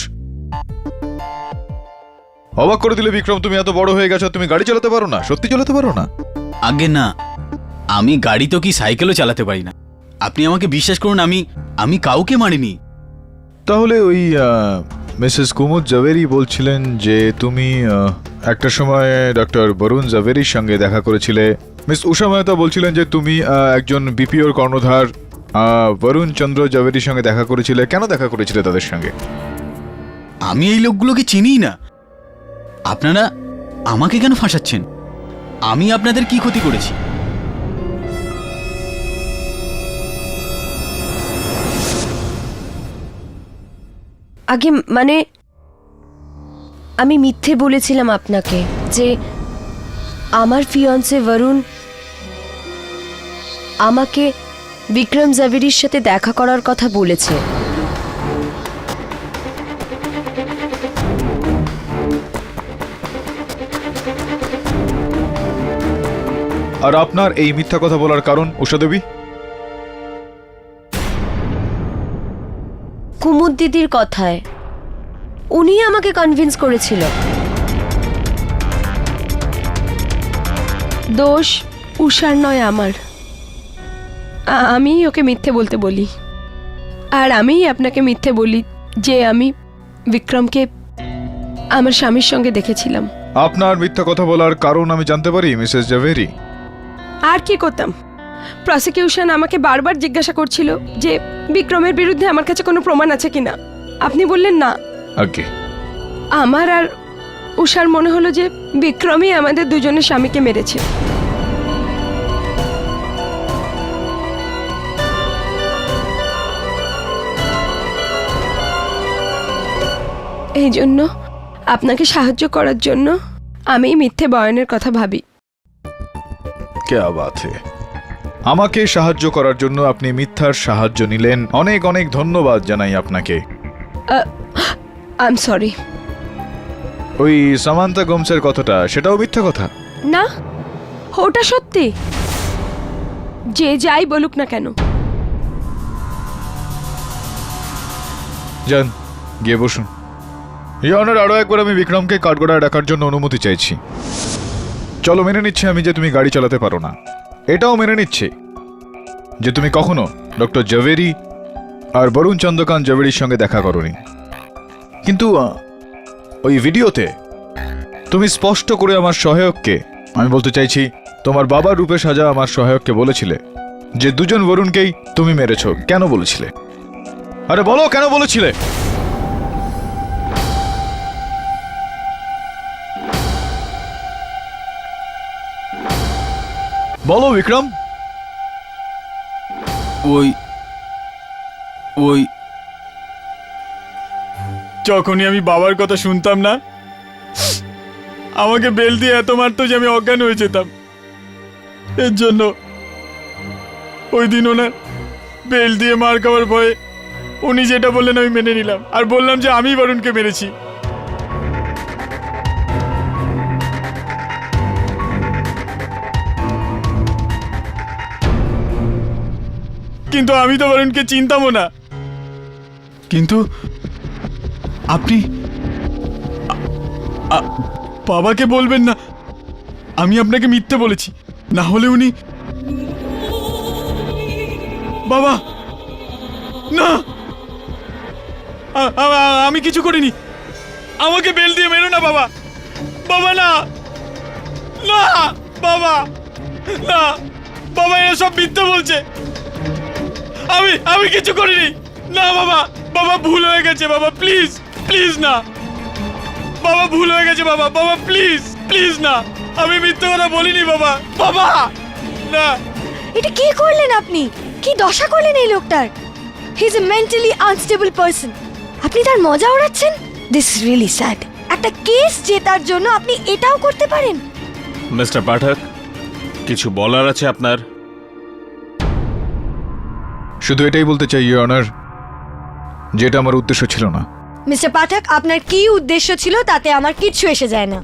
অবাক করে দিলে বিক্রম, তুমি এত বড় হয়ে গেছো, তুমি গাড়ি চালাতে পারো না? সত্যি চালাতে পারো না? আজ্ঞে না, আমি গাড়ি তো কি সাইকেলও চালাতে পারি না। আপনি আমাকে বিশ্বাস করুন, আমি কাউকে মারিনি। তাহলে ওই মিসেস কুমুদ জাভেরি বলছিলেন যে তুমি একটা সময় ডক্টর বরুণ জাভেরির সঙ্গে দেখা করেছিলে। মিস উষা মেহতা বলছিলেন যে তুমি একজন বিপিওর কর্ণধার বরুণ চন্দ্র জাভেরির সঙ্গে দেখা করেছিলে। কেন দেখা করেছিলে তাদের সঙ্গে? আমি এই লোকগুলোকে চিনিই না। আপনারা আমাকে কেন ফাঁসাচ্ছেন? আমি আপনাদের কি ক্ষতি করেছি? আগে মানে আমি মিথ্যে বলেছিলাম আপনাকে যে আমার ফিয়ন্সে বরুণ আমাকে বিক্রম জাভেরির সাথে দেখা করার কথা বলেছে। আর আপনার এই মিথ্যা কথা বলার কারণ উষা দেবী? কুমুদ দিদির কথায় উনি আমাকে কনভিন্স করেছিল। দোষ উষার নয়, আমার। আমি ওকে মিথ্যে বলতে বলি, আর আমিই আপনাকে মিথ্যে বলি যে আমি বিক্রমকে আমার স্বামীর সঙ্গে দেখেছিলাম। আপনার মিথ্যা কথা বলার কারণ আমি জানতে পারি মিসেস জাভেরি? আর কি করতাম, প্রসিকিউশন আমাকে বারবার জিজ্ঞাসা করছিল যে বিক্রমের বিরুদ্ধে আমার কাছে কোনো প্রমাণ আছে কিনা। আপনি বললেন না। আগে আমার আর উষার মনে হলো যে বিক্রমই আমাদের দুজনের স্বামীকে মেরেছে। এই জন্য আপনাকে সাহায্য করার জন্য আমি মিথ্যে বয়ানের কথা ভাবি। क्या बात है আমাকে সাহায্য করার জন্য আপনি মিথ্যার সাহায্য নিলেন। অনেক অনেক ধন্যবাদ জানাই আপনাকে। I am sorry. ওই সামান্তা গোমসের কথাটা সেটাও মিথ্যা কথা? না, ওটা সত্যি। যে যাই বলুক না কেন। যান গিয়ে বসুন। ইয়নার আরো একবার আমি বিক্রমকে কাঠগড়ায় রাখার জন্য অনুমতি চাইছি। চলো, মেনে নিচ্ছি আমি যে তুমি গাড়ি চালাতে পারো না। এটাও মেনে নিচ্ছি যে তুমি কখনো ডক্টর জাভেরি আর বরুণ চন্দ্রকান্ত জাভেরির সঙ্গে দেখা করোনি। কিন্তু ওই ভিডিওতে তুমি স্পষ্ট করে আমার সহায়ককে, আমি বলতে চাইছি তোমার বাবার রূপে সাজা আমার সহায়ককে বলেছিলে যে দুজন বরুণকেই তুমি মেরেছো। কেন বলেছিলে? আরে বলো, কেন বলেছিলে? বলো বিক্রম। ওই যখনই আমি বাবার কথা শুনতাম না, আমাকে বেল দিয়ে এত মারতো যে আমি অজ্ঞান হয়ে যেতাম। এর জন্য ওই দিন ওনার বেল দিয়ে মার খাওয়ার ভয়ে উনি যেটা বললেন আমি মেনে নিলাম, আর বললাম যে আমি বরুণকে মেরেছি। কিন্তু আমি তো বরুণকে চিনতামও না। কিন্তু আপনি বাবাকে বলবেন না আমি আপনাকে মিথ্যে বলেছি, না হলে উনি। বাবা না, আমি কিছু করিনি। আমাকে বেল দিয়ে মেরো না বাবা। বাবা না, না বাবা, না বাবা, এসব মিথ্যে বলছে। আমি কিছু করিনি। না বাবা, বাবা ভুল হয়ে গেছে বাবা, প্লিজ প্লিজ না বাবা, ভুল হয়ে গেছে বাবা, বাবা প্লিজ প্লিজ না, আমি মিথ্যে কথা বলিনি বাবা। বাবা না। এটা কি করলেন আপনি? কি দশা করলেন এই লোকটার? He is a mentally unstable person. আপনি তার মজা ওড়াচ্ছেন। This is really sad. একটা কেস জেতার জন্য আপনি এটাও করতে পারেন? মিস্টার পাঠক, কিছু বলার আছে আপনার? শুধু এটাই বলতে চাই ইওর অনার, যেটা আমার উদ্দেশ্য ছিল না। মিস্টার পাঠক, আপনার কি উদ্দেশ্য ছিল তাতে আমার কিচ্ছু এসে যায় না,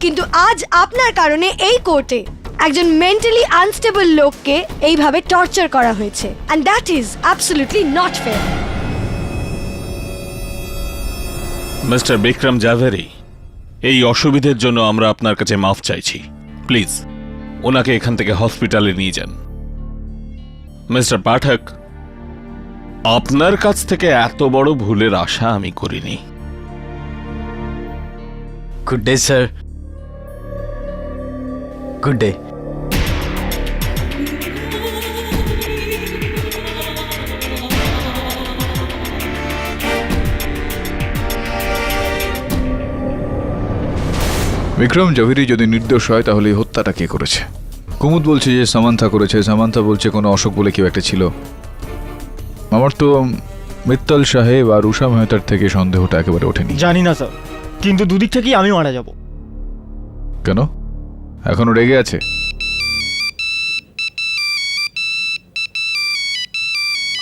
কিন্তু আজ আপনার কারণে এই কোর্টে একজন মেন্টালি আনস্টেবল লোককে এইভাবে টর্চার করা হয়েছে, and that is absolutely not fair. Mister Vikram Javeri, এই অসুবিধের জন্য আমরা আপনার কাছে মাফ চাইছি। প্লিজ ওনাকে এখান থেকে হসপিটালে নিয়ে যান। মিস্টার পাঠক, আপনার কাছ থেকে এত বড় ভুলের আশা আমি করিনি। Good day sir. Good day. Vikram Zaveri যদি নির্দোষ হয় তাহলে এই হত্যাটা কে করেছে? কুমুদ বলছে যে সামান্থা করেছে, সামান্থা বলছে কোনো অশোক বলে কেউ একটা ছিল। আমার তো মিত্তল সাহেব আর উষা মেহতার থেকে সন্দেহটা একেবারে ওঠেনি। জানি না স্যার, কিন্তু দুদিক থেকেই আমি মারা যাব। কেন? এখনো রেগে আছে?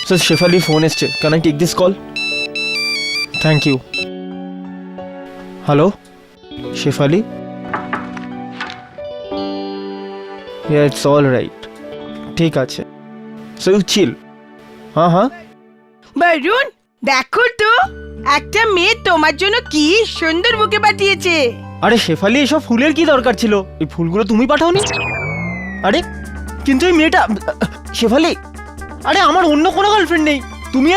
স্যার শেফালি ফোন এসছে, can I take this call? Thank you. Hello Shefali? Yeah, it's all right. ঠিক আছে, so you chill. হ্যাঁ বরুণ, দেখো তো একটা মেয়ে তোমার জন্য কি সুন্দর বুকে পাঠিয়েছে। আরে শেফালি, এসব ফুলের কি দরকার ছিল? এই ফুলগুলো তুমি পাঠাওনি? আরে কিন্তু এই মেয়েটা শেফালি, আরে আমার অন্য কোনো গার্লফ্রেন্ড নেই। তুমি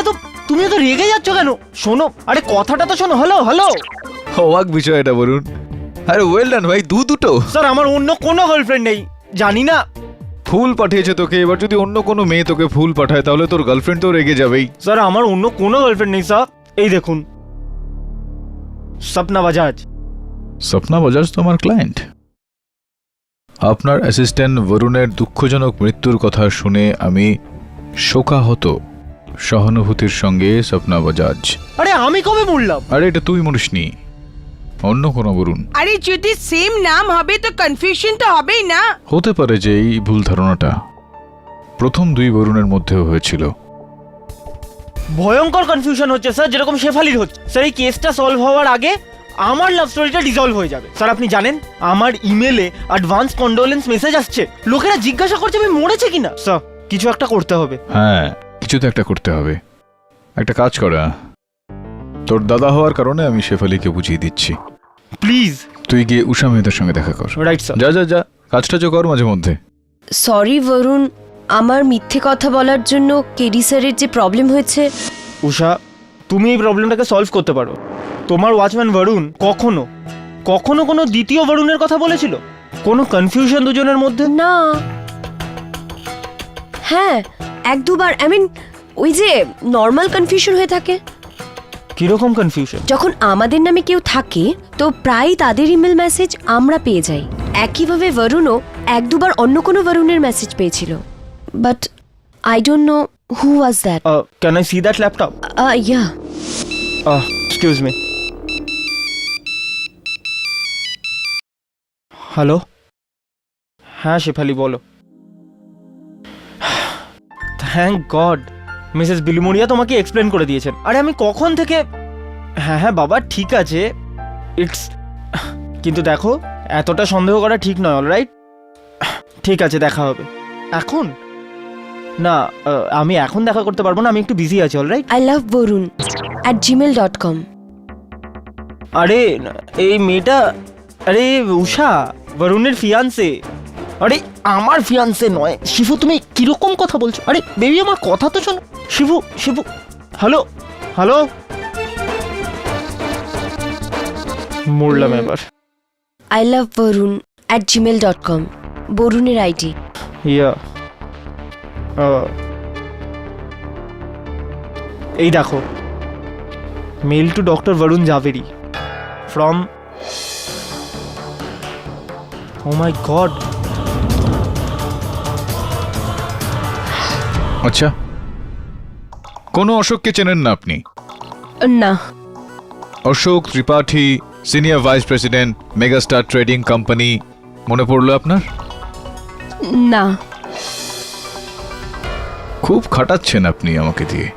এত রেগে যাচ্ছ কেন? শোনো, আরে কথাটা তো শোনো। Hello hello. অবাক বিষয় এটা বলুন। আরে ওয়েল ডান ভাই, দুটো। স্যার আমার অন্য কোনো গার্লফ্রেন্ড নেই। জানি না ফুল পাঠিয়েছে তোকে, এবার যদি অন্য কোনো মেয়ে তোকে ফুল পাঠায় তাহলে তোর গার্লফ্রেন্ড তো রেগে যাবেই। স্যার আমার অন্য কোনো গার্লফ্রেন্ড নেই স্যার, এই দেখুন স্বপ্না বাজাজ। স্বপ্না বাজাজ তো আমার ক্লায়েন্ট। আপনার অ্যাসিস্ট্যান্ট বরুণের দুঃখজনক মৃত্যুর কথা শুনে আমি শোকাহত। সহানুভূতির সঙ্গে স্বপ্না বাজাজ। আরে আমি কবে বললাম? আরে এটা তুই মরিসনি, অন্য কোনো বরুণ। আরে যদি সেম নাম হবে তো কনফিউশন তো হবেই না। হতে পারে যে এই ভুল ধারণাটা প্রথম দুই বরুণের মধ্যেও হয়েছিল। ভয়ঙ্কর কনফিউশন হচ্ছে স্যার, যেরকম শেফালির হচ্ছে। স্যার এই কেসটা সলভ হওয়ার আগে আমার লাভ স্টোরিটা ডিসলভ হয়ে যাবে। স্যার আপনি জানেন আমার ইমেলে অ্যাডভান্স কন্ডোলেন্স মেসেজ আসছে, লোকেরা জিজ্ঞাসা করছে আমি মরেছে কিনা। স্যার কিছু একটা করতে হবে। হ্যাঁ, কিছু তো একটা করতে হবে। একটা কাজ করা, তোর দাদা হওয়ার কারণে আমি শেফালিকে বুঝিয়ে দিচ্ছি। প্লিজ তুই গিয়ে উষা মেয়েদের সঙ্গে দেখা কর। Right sir. যা যা যা, কাজটা তো কর মাঝে মধ্যে। সরি বরুণ, আমার মিথ্যে কথা বলার জন্য কেডি স্যারের যে প্রবলেম হয়েছে। উষা তুমি এই প্রবলেমটাকে সলভ করতে পারো। তোমার ওয়াচম্যান বরুণ কখনো কখনো কোনো দ্বিতীয় বরুণের কথা বলেছিল? কোনো কনফিউশন দুজনের মধ্যে? না, হ্যাঁ এক দুবার, আই মিন ওই যে নর্মাল কনফিউশন হয়ে থাকে। কিরকম কনফিউশন? যখন আমাদের নামে কেউ থাকে তো প্রায় তাদের ইমেল মেসেজ আমরা পেয়ে যাই। একইভাবে বরুণও এক দুবার অন্য কোনো বরুণের মেসেজ পেয়েছিল, but I don't know who was that. Can I see that laptop? Yeah. Excuse me. Hello, হ্যাঁ শেফালি বলো। থ্যাংক গড মিসেস বিলুমুরিয়া তোমাকে এক্সপ্লেন করে দিয়েছেন। আরে আমি কখন থেকে, হ্যাঁ হ্যাঁ বাবা ঠিক আছে, ইটস, কিন্তু দেখো এতটা সন্দেহ করা ঠিক নয়। অলরাইট, ঠিক আছে দেখা হবে। এখন না, আমি এখন দেখা করতে পারবো না, আমি একটু বিজি আছি। Alright. I love Varun @gmail.com। আরে এই মেয়েটা, আরে উষা বরুণের ফিয়ান্সে। আরে আমার ফিয়ান্সে নয় শিবু, তুমি কিরকম কথা বলছো? আরে বেবি আমার কথা তো শোনো। শিবু শিবু, হ্যালো হ্যালো, মরলাম এবার। I love Varun @gmail.com, বরুণের আইডি। ইয়া এই দেখো, mail to doctor Varun Javeri from, oh my god. আচ্ছা, কোনো অশোককে চেনেন না আপনি? না। Ashok Tripathi, senior vice president, megastar trading company, মনে পড়লো আপনার? না। খুব খাটাচ্ছেন আপনি আমাকে দিয়ে।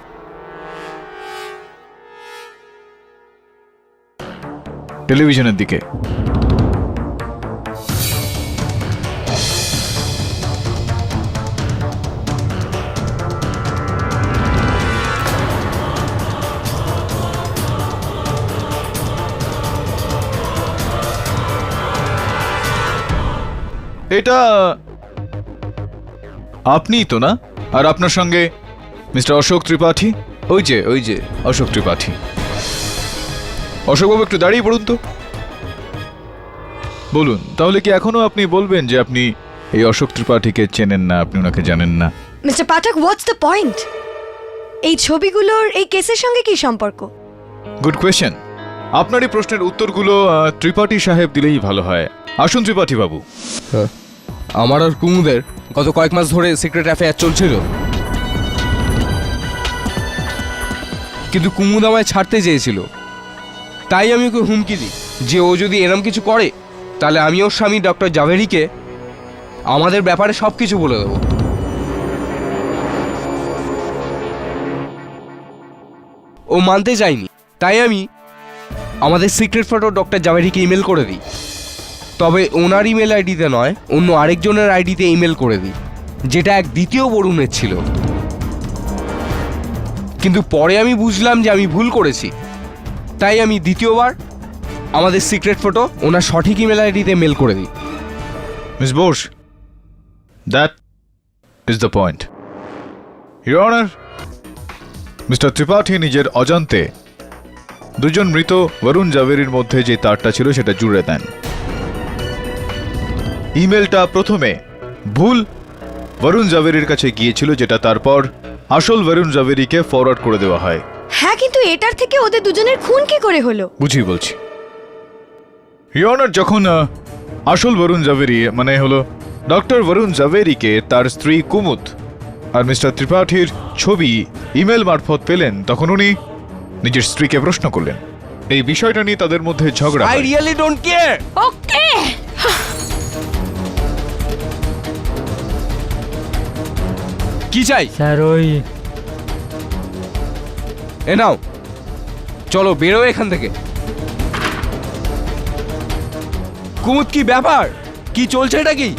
টেলিভিশনের দিকে এটা আপনিই তো না? আর আপনার সঙ্গে মিস্টার অশোক ত্রিপাঠী। ওই যে অশোক ত্রিপাঠী। অশোকবাবু একটু দাঁড়িয়ে পড়ুন তো। বলুন, তাহলে কি এখনো আপনি বলবেন যে আপনি এই অশোক ত্রিপাঠীকে চেনেন না, আপনি ওনাকে জানেন না? Mister Pathak, what's the point? এই ছবিগুলোর এই কেসের সঙ্গে কি সম্পর্ক? Good question. আপনার এই প্রশ্নের উত্তরগুলো ত্রিপাঠী সাহেব দিলেই ভালো হয়। আসুন ত্রিপাঠী বাবু। আমার আর কুমুদের গত কয়েক মাস ধরে সিক্রেট অ্যাফেয়ার চলছিল, কিন্তু কুমুদ আমায় ছাড়তে চেয়েছিল। তাই আমি ওকে হুমকি দিই যে ও যদি এরম কিছু করে তাহলে আমি ওর স্বামী ডক্টর জাভেরিকে আমাদের ব্যাপারে সব কিছু বলে দেবো। ও মানতে চায়নি, তাই আমি আমাদের সিক্রেট ফটো ডক্টর জাভেরিকে ইমেল করে দিই। তবে ওনার ইমেল আইডিতে নয়, অন্য আরেকজনের আইডিতে ইমেল করে দিই, যেটা এক দ্বিতীয় বরুণের ছিল। কিন্তু পরে আমি বুঝলাম যে আমি ভুল করেছি, তাই আমি দ্বিতীয়বার আমাদের সিক্রেট ফটো ওনার সঠিক ইমেল আইডিতে মেল করে দিই। Miss Bose, that is the point. Your honour, mister Tripathi নিজের অজান্তে দুজন মৃত বরুণ জাভেরির মধ্যে যে তারটা ছিল সেটা জুড়ে দেন। ইমেলটা প্রথমে ভুল বরুণ জাভেরির কাছে গিয়েছিল, যেটা তারপর আসল বরুণ জাভেরিকে ফরওয়ার্ড করে দেওয়া হয়। হ্যাঁ, কিন্তু এটার থেকে ওদের দুজনের খুন কি করে হলো? বুঝিয়ে বলছি। ইওর অনার, যখন আসল বরুণ জাভেরি মানে হলো ডক্টর বরুণ জাভেরিকে তার স্ত্রী কুমুদ আর মিস্টার ত্রিপাঠীর ছবি ইমেল মারফত পেলেন, তখন উনি নিজের স্ত্রীকে প্রশ্ন করলেন। এই বিষয়টা নিয়ে তাদের মধ্যে ঝগড়া আই হয়। Really don't care. ওকে, কি চাই? স্যার ওই এ নাও, চলো বেরো এখান থেকে। কুমুদ, কি ব্যাপার? কি চলছে এটা কি?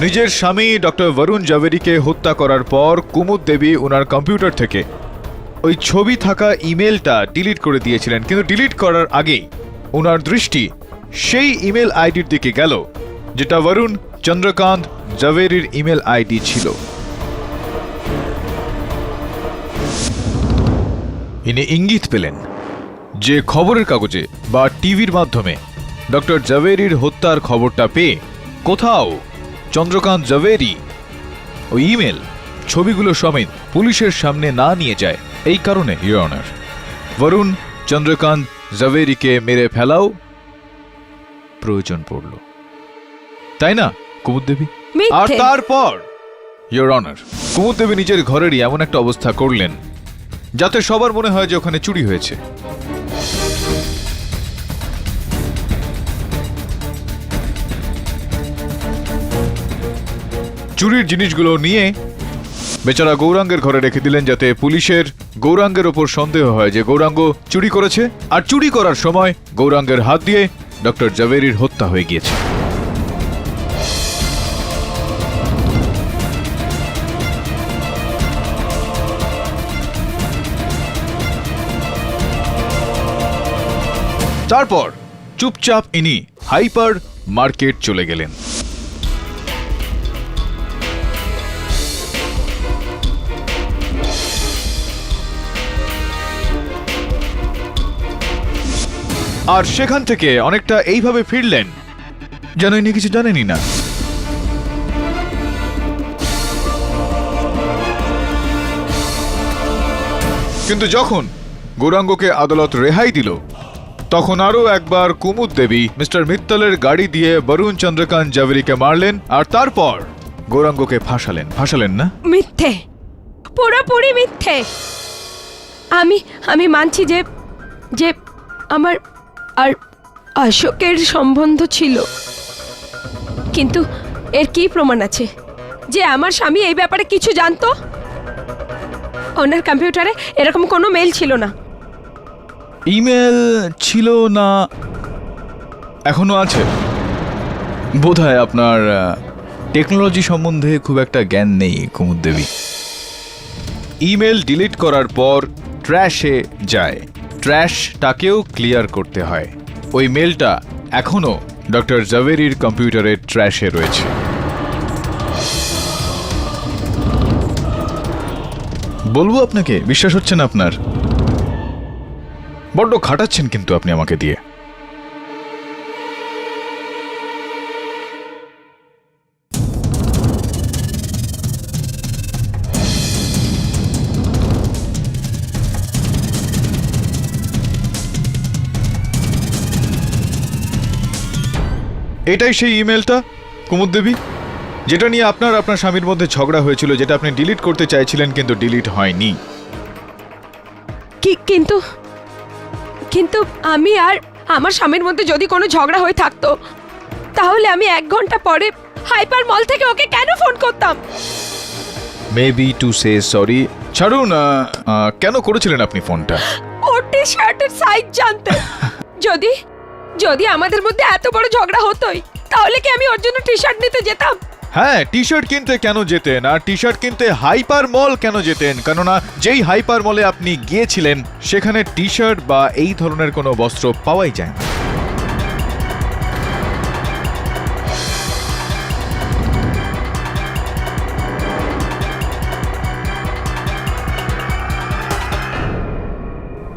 নিজের স্বামী ডক্টর বরুণ জাভেরিকে হত্যা করার পর কুমুদ দেবী ওনার কম্পিউটার থেকে ওই ছবি থাকা ইমেলটা ডিলিট করে দিয়েছিলেন, কিন্তু ডিলিট করার আগেই ওনার দৃষ্টি সেই ইমেল আইডির দিকে গেল যেটা বরুণ চন্দ্রকান্ত জাভেরির ইমেল আইডি ছিল। ইনি ইঙ্গিত পেলেন যে খবরের কাগজে বা টিভির মাধ্যমে ডক্টর জাভেরির হত্যার খবরটা পেয়ে কোথাও চন্দ্রকান্ত জাভেরি ওই ইমেল ছবিগুলো সমেত পুলিশের সামনে না নিয়ে যায়। এই কারণে ইওর অনার, বরুণ চন্দ্রকান্ত জাভেরিকে মেরে ফেলাও প্রয়োজন পড়ল, তাই না কুমুদ দেবী? আর মিথ্যে। তারপর ইওর অনার, কুমুদ দেবী নিজের ঘরেরই এমন একটা অবস্থা করলেন যাতে সবার মনে হয় যে ওখানে চুরি হয়েছে। চুরির জিনিসগুলো নিয়ে বেচারা গৌরাঙ্গের ঘরে রেখে দিলেন, যাতে পুলিশের গৌরাঙ্গের ওপর সন্দেহ হয় যে গৌরাঙ্গ চুরি করেছে, আর চুরি করার সময় গৌরাঙ্গের হাত দিয়ে ডক্টর জাভেরির হত্যা হয়ে গিয়েছে। তারপর চুপচাপ ইনি হাইপার মার্কেট চলে গেলেন। আর সেখান থেকে অনেকটা এইভাবে ফিরলেন যেন ইনি কিছু জানেনই না। কিন্তু যখন গৌরাঙ্গকে আদালত রেহাই দিল, তখন আরো একবার কুমুদ দেবী মিস্টার মিত্তলের গাড়ি দিয়ে বরুণ চন্দ্রকান্ত জাভেরিকে মারলেন, আর তারপর গৌরাঙ্গকে ফাঁসালেন না? মিথ্যে, পুরোপুরি মিথ্যে। আমি মানছি যে যে আমার আর অশোকের সম্বন্ধ ছিল, কিন্তু এর কি প্রমাণ আছে যে আমার স্বামী এই ব্যাপারে কিছু জানতো? ওনার কম্পিউটারে এরকম কোনো মেল ছিল না। ইমেল ছিল না, এখনো আছে। বোধহয় আপনার টেকনোলজি সম্বন্ধে খুব একটা জ্ঞান নেই কুমুদ দেবী। ইমেল ডিলিট করার পর ট্র্যাশে যায়, ট্র্যাশটাকেও ক্লিয়ার করতে হয়। ওই মেলটা এখনো ডক্টর জাভেরির কম্পিউটারের ট্র্যাশে রয়েছে। বলবো আপনাকে, বিশ্বাস হচ্ছে না আপনার? বড্ড খাটাচ্ছেন কিন্তু আপনি আমাকে দিয়ে। এটাই সেই ইমেলটা কুমুদ দেবী, যেটা নিয়ে আপনার স্বামীর মধ্যে ঝগড়া হয়েছিল, যেটা আপনি ডিলিট করতে চাইছিলেন কিন্তু ডিলিট হয়নি। কিন্তু কিন্তু আমি আর আমার স্বামীর মধ্যে যদি কোনো ঝগড়া হয়ে থাকতো, তাহলে আমি 1 ঘন্টা পরে হাইপার মল থেকে ওকে কেন ফোন করতাম? Maybe to say sorry. ছাড়ুন, কেন করেছিলেন আপনি ফোনটা? ওর টি শার্টের সাইজ জানতে। যদি আমাদের মধ্যে এত বড় ঝগড়া হতোই, তাহলে কি আমি ওর জন্য টি শার্ট নিতে যেতাম? হ্যাঁ, টি শার্ট কিনতে কেন যেতেন, আর টি শার্ট কিনতে হাইপার মল কেন যেতেন? কেননা যেই হাইপার মলে আপনি গিয়েছিলেন সেখানে টি শার্ট বা এই ধরনের কোনো বস্ত্র পাওয়াই যায় না।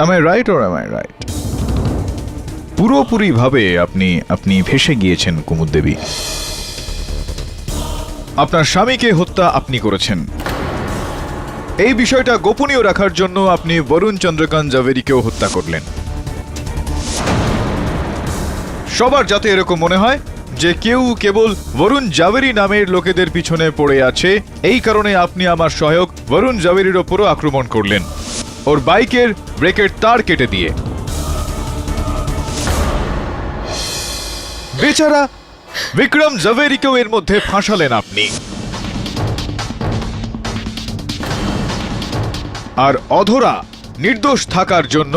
Am I right or am I right? পুরোপুরি ভাবে আপনি ভেসে গিয়েছেন কুমুদ দেবী। আপনার স্বামীকে হত্যা আপনি করেছেন। এই বিষয়টা গোপনীয় রাখার জন্য আপনি বরুণ চন্দ্রকান্ত জাভেরিকেও হত্যা করলেন। সবার যাতে এরকম মনে হয় যে কেউ কেবল বরুণ জাভেরি নামের লোকেদের পিছনে পড়ে আছে, এই কারণে আপনি আমার সহায়ক বরুণ জাভেরির ওপরও আক্রমণ করলেন, ওর বাইকের ব্রেকের তার কেটে দিয়ে। বেচারা বিক্রম জাভেরিকেও এর মধ্যে ফাঁসালেন আপনি। আর অধরা নির্দোষ থাকার জন্য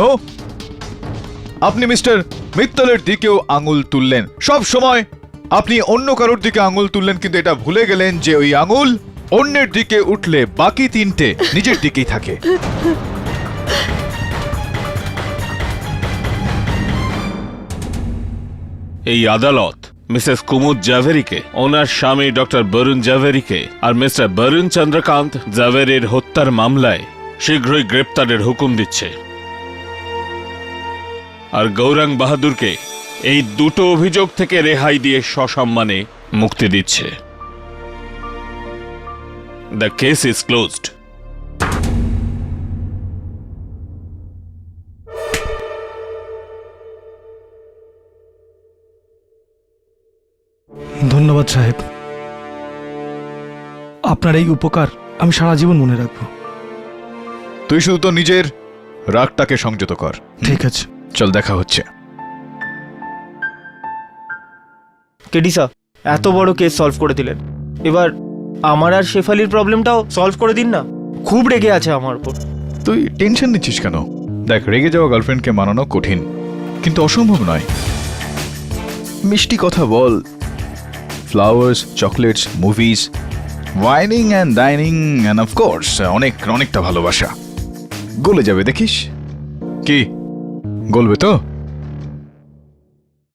আপনি মিস্টার মিত্তলের দিকেও আঙুল তুললেন। সব সময় আপনি অন্য কারোর দিকে আঙুল তুললেন, কিন্তু এটা ভুলে গেলেন যে ওই আঙুল অন্যের দিকে উঠলে বাকি তিনটে নিজের দিকেই থাকে। এই আদালত মিসেস কুমুদ জাভেরিকে, ওনার স্বামী ডক্টর বরুণ জাভেরিকে আর মিস্টার বরুণ চন্দ্রকান্ত জাভেরির হত্যার মামলায় শীঘ্রই গ্রেপ্তারের হুকুম দিচ্ছে, আর গৌরাঙ্গ বাহাদুরকে এই দুটো অভিযোগ থেকে রেহাই দিয়ে সসম্মানে মুক্তি দিচ্ছে। The case is closed. ধন্যবাদ সাহেব, আপনার এই উপকার আমি সারা জীবন মনে রাখবো। তুই শুধু তো নিজের রাগটাকে সংযত কর। ঠিক আছে, চল, দেখা হচ্ছে। কেডি স্যার, এত বড় কেস সলভ করে দিলেন, এবার আমার আর শেফালির প্রবলেমটাও সলভ করে দিন না। খুব রেগে আছে আমার উপর। তুই টেনশন নিচ্ছিস কেন? দেখ, রেগে যাওয়া গার্লফ্রেন্ডকে মানানো কঠিন, কিন্তু অসম্ভব নয়। মিষ্টি কথা বল, flowers, chocolates, movies, wining and dining and of course অনেকটা ভালোবাসা গলে যাবে, দেখিস। কি গলবে তো?